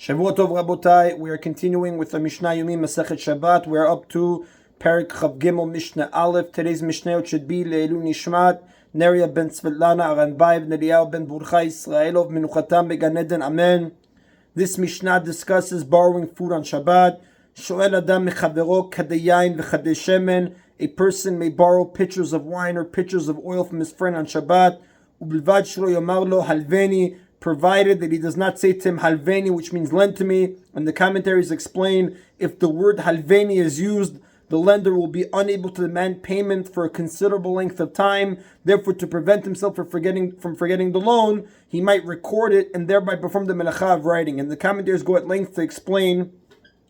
Shavua Tov Rabotai, we are continuing with the Mishna Yomi Masechet Shabbat. We are up to Perik Chav Gimel Mishna Aleph. Today's Mishnayot should be Leilu Nishmat, Neria ben Tzvetlana, Aranbayev, Neriyahu ben Burcha, Israelov, Menuchatam Began Eden, Amen. This Mishnah discusses borrowing food on Shabbat. Shoel Adam Mechavero Kadeyayin V'Chadei Shemen. A person may borrow pitchers of wine or pitchers of oil from his friend on Shabbat. Ubilvad Shlo Yomar Lo Halveni, provided that he does not say to him halveni, which means lend to me. And the commentaries explain, if the word halveni is used, the lender will be unable to demand payment for a considerable length of time. Therefore, to prevent himself from forgetting the loan, he might record it and thereby perform the melacha of writing. And the commentaries go at length to explain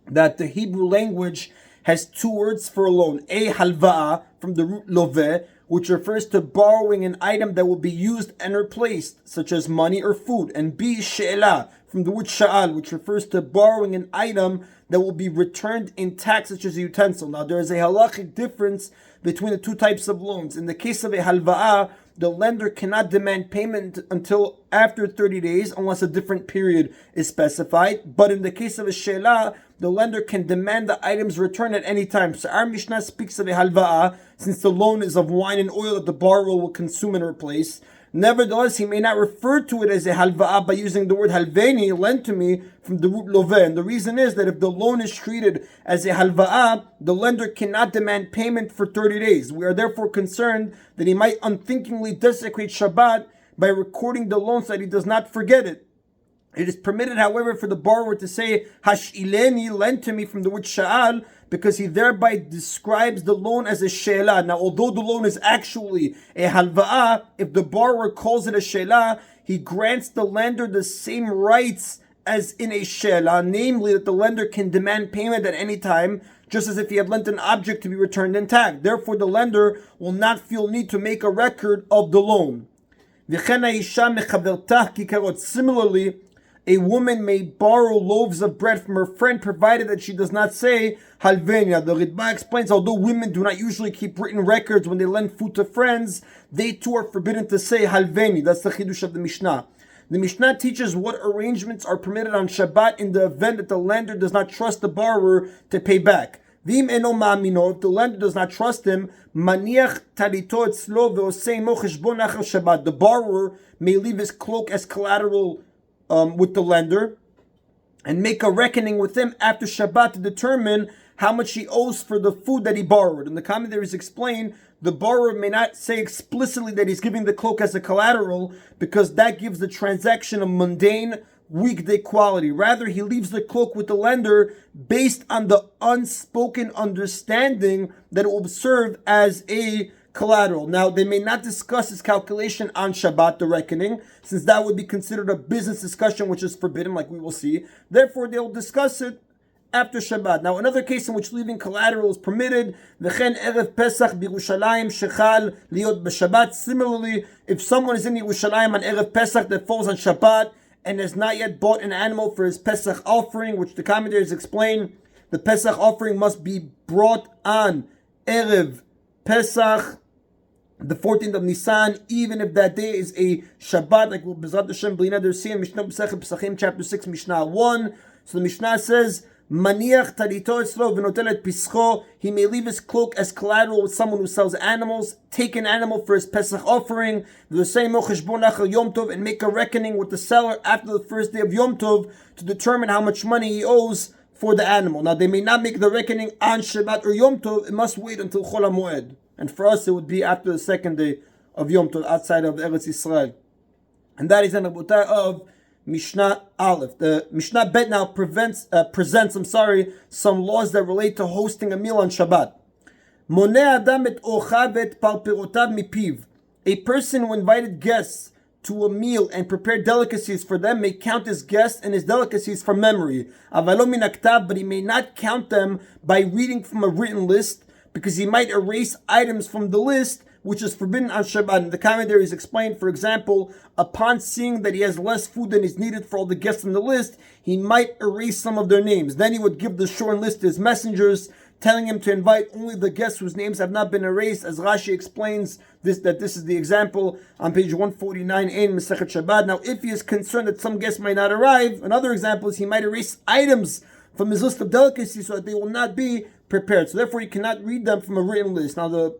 that the Hebrew language has two words for a loan. A, halva'a, from the root loveh, which refers to borrowing an item that will be used and replaced, such as money or food. And B, she'elah, from the word sha'al, which refers to borrowing an item that will be returned intact, such as a utensil. Now, there is a halachic difference between the two types of loans. In the case of a halva'ah, the lender cannot demand payment until after 30 days, unless a different period is specified. But in the case of a she'elah, the lender can demand the items returned at any time. So our Mishnah speaks of a halva'ah, since the loan is of wine and oil that the borrower will consume and replace. Nevertheless, he may not refer to it as a halva'ah by using the word halveni, lend to me, from the root loveh. And the reason is that if the loan is treated as a halva'ah, the lender cannot demand payment for 30 days. We are therefore concerned that he might unthinkingly desecrate Shabbat by recording the loan so that he does not forget it. It is permitted, however, for the borrower to say hash'ileni, lend to me, from the word sha'al, because he thereby describes the loan as a she'elah. Now, although the loan is actually a halva'ah, if the borrower calls it a she'elah, he grants the lender the same rights as in a she'elah, namely that the lender can demand payment at any time, just as if he had lent an object to be returned intact. Therefore, the lender will not feel need to make a record of the loan. Similarly, a woman may borrow loaves of bread from her friend, provided that she does not say halvenia. The Ritba explains, although women do not usually keep written records when they lend food to friends, they too are forbidden to say halveni. That's the chidush of the Mishnah. The Mishnah teaches what arrangements are permitted on Shabbat in the event that the lender does not trust the borrower to pay back. If the lender does not trust him, the borrower may leave his cloak as collateral with the lender and make a reckoning with him after Shabbat to determine how much he owes for the food that he borrowed. And the commentaries explain, the borrower may not say explicitly that he's giving the cloak as a collateral, because that gives the transaction a mundane, weekday quality. Rather, he leaves the cloak with the lender based on the unspoken understanding that it will serve as a collateral. Now, they may not discuss this calculation on Shabbat, the reckoning, since that would be considered a business discussion, which is forbidden, like we will see. Therefore, they'll discuss it after Shabbat. Now, another case in which leaving collateral is permitted, v'chen erev Pesach b'Yerushalayim shechal liot b'Shabbat. Similarly, if someone is in Yerushalayim on erev Pesach that falls on Shabbat and has not yet bought an animal for his Pesach offering, which the commentators explain, the Pesach offering must be brought on erev Pesach, the 14th of Nisan, even if that day is a Shabbat, like we'll Bezrat Hashem B'Lina see in Mishnah Pesachim chapter 6, Mishnah 1. So the Mishnah says, Maniach talito etzlo v'notel et pischo. He may leave his cloak as collateral with someone who sells animals, take an animal for his Pesach offering, and make a reckoning with the seller after the first day of Yom Tov to determine how much money he owes for the animal. Now, they may not make the reckoning on Shabbat or Yom Tov. It must wait until Chol Moed. And for us, it would be after the second day of Yom Tov, outside of Eretz Yisrael. And that is an abutai of Mishnah Aleph. The Mishnah Bet now presents some laws that relate to hosting a meal on Shabbat. Moneh adam et ochav et parpirotav mipiv. A person who invited guests to a meal and prepared delicacies for them may count his guests and his delicacies from memory. Avalo min haktav, but he may not count them by reading from a written list, because he might erase items from the list, which is forbidden on Shabbat. And the commentaries explain, for example, upon seeing that he has less food than is needed for all the guests on the list, he might erase some of their names. Then he would give the shortened list to his messengers telling him to invite only the guests whose names have not been erased, as Rashi explains that this is the example on page 149 in Masechet Shabbat. Now, if he is concerned that some guests might not arrive, another example is he might erase items from his list of delicacies so that they will not be prepared. So therefore, he cannot read them from a written list. Now, the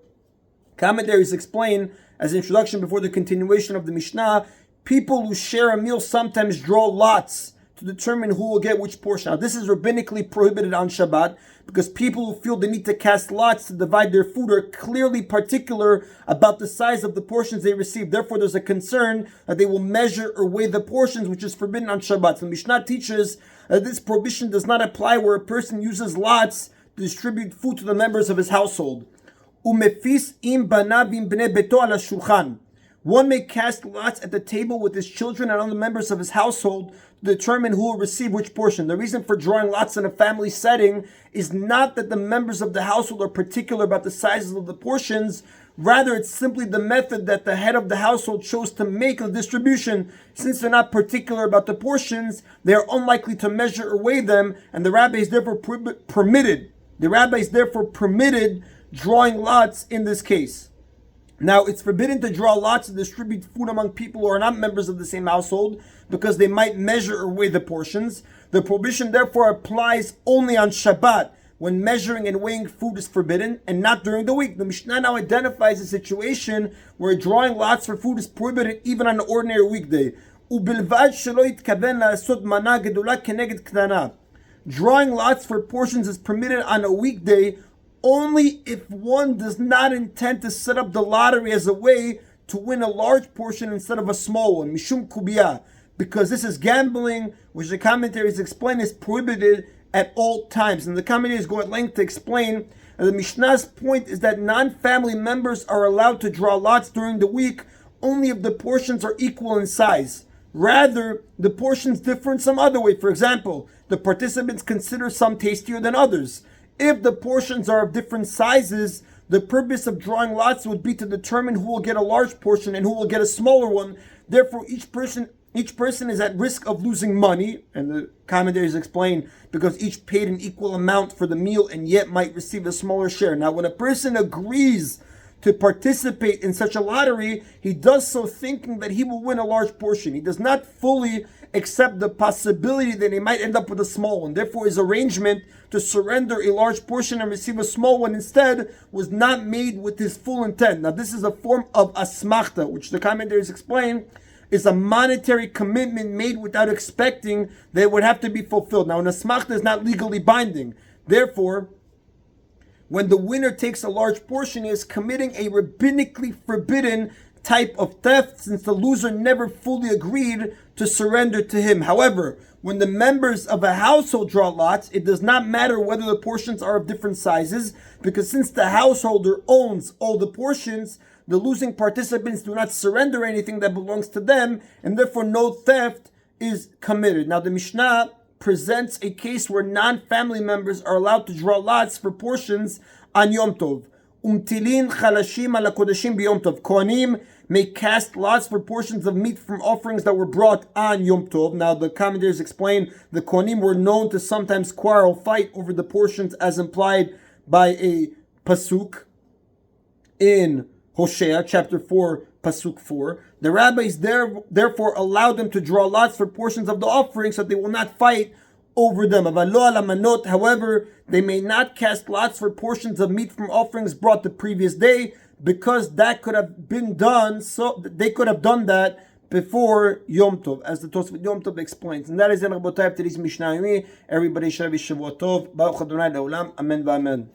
commentaries explain, as an introduction before the continuation of the Mishnah, people who share a meal sometimes draw lots to determine who will get which portion. Now, this is rabbinically prohibited on Shabbat because people who feel the need to cast lots to divide their food are clearly particular about the size of the portions they receive. Therefore, there's a concern that they will measure or weigh the portions, which is forbidden on Shabbat. So, Mishnah teaches that this prohibition does not apply where a person uses lots to distribute food to the members of his household. Umefis im banav im bnei beto ala shulchan. One may cast lots at the table with his children and other members of his household to determine who will receive which portion. The reason for drawing lots in a family setting is not that the members of the household are particular about the sizes of the portions. Rather, it's simply the method that the head of the household chose to make the distribution. Since they're not particular about the portions, they are unlikely to measure or weigh them, and the rabbi is therefore permitted drawing lots in this case. Now, it's forbidden to draw lots to distribute food among people who are not members of the same household because they might measure or weigh the portions. The prohibition therefore applies only on Shabbat, when measuring and weighing food is forbidden, and not during the week. The Mishnah now identifies a situation where drawing lots for food is prohibited even on an ordinary weekday. Drawing lots for portions is permitted on a weekday only if one does not intend to set up the lottery as a way to win a large portion instead of a small one, mishum kubiyah, because this is gambling, which the commentaries explain is prohibited at all times. And the commentaries go at length to explain that the Mishnah's point is that non-family members are allowed to draw lots during the week only if the portions are equal in size. Rather, the portions differ in some other way. For example, the participants consider some tastier than others. If the portions are of different sizes, the purpose of drawing lots would be to determine who will get a large portion and who will get a smaller one. Therefore, each person is at risk of losing money, and the commentaries explain because each paid an equal amount for the meal and yet might receive a smaller share. Now, when a person agrees to participate in such a lottery, he does so thinking that he will win a large portion. He does not fully accept the possibility that he might end up with a small one. Therefore, his arrangement to surrender a large portion and receive a small one instead was not made with his full intent. Now, this is a form of asmachta, which the commentators explain is a monetary commitment made without expecting that it would have to be fulfilled. Now, an asmachta is not legally binding. Therefore, when the winner takes a large portion, he is committing a rabbinically forbidden type of theft, since the loser never fully agreed to surrender to him. However, when the members of a household draw lots, it does not matter whether the portions are of different sizes, because since the householder owns all the portions, the losing participants do not surrender anything that belongs to them, and therefore no theft is committed. Now, the Mishnah presents a case where non-family members are allowed to draw lots for portions on Yom Tov. Umtilin chalashim ala kodashim b'Yom Tov. Kohanim may cast lots for portions of meat from offerings that were brought on Yom Tov. Now, the commentators explain the Kohanim were known to sometimes quarrel, fight over the portions as implied by a pasuk in Hosea, chapter 4, pasuk 4. The rabbis therefore allowed them to draw lots for portions of the offering so that they will not fight over them. However, they may not cast lots for portions of meat from offerings brought the previous day, because that could have been done, so they could have done that before Yom Tov, as the Tosfot Yom Tov explains. And that is in Rabotai today's Mishna Yomi. Everybody should have a Shavua Tov. Baruch Adonai Leolam. Amen v'amen.